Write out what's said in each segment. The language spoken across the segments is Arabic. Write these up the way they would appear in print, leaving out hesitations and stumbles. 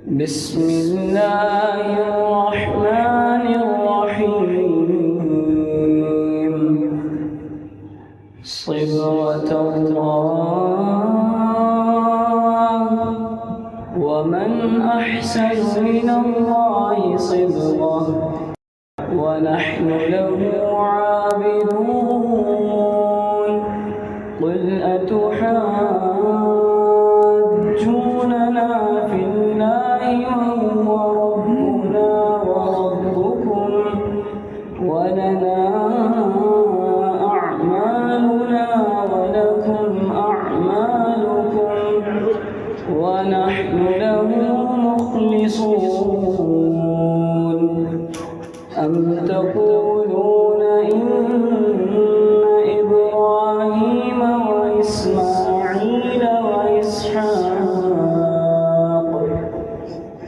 بسم الله الرحمن الرحيم. صبغة الله ومن أحسن من الله صبغة ونحن له عابدون. قل أتحاجوننا في الله وهو ربنا وربكم ولنا أعمالنا ولكم أعمالكم ونحن له مخلصون. أم تقولون إن إبراهيم وإسماعيل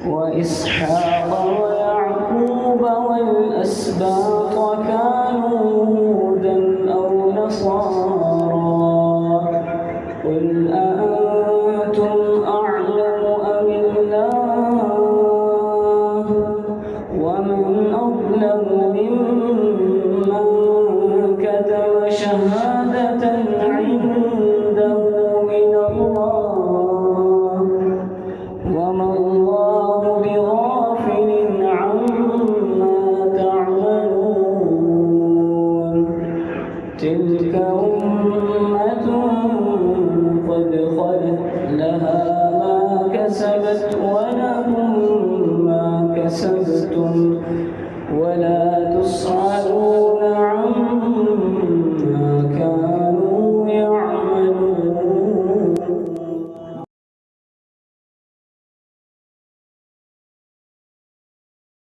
وإسحاق ويعقوب والأسباط كانوا هودا أو نصارى؟ قل أأنتم أعلم أم الله؟ ومن أظلم ممن كتم شهادة عنده من الله وما الله بغافل عما تعملون. تلك أمة قد خلت لها ما كسبت ولكم ما كسبتم ولا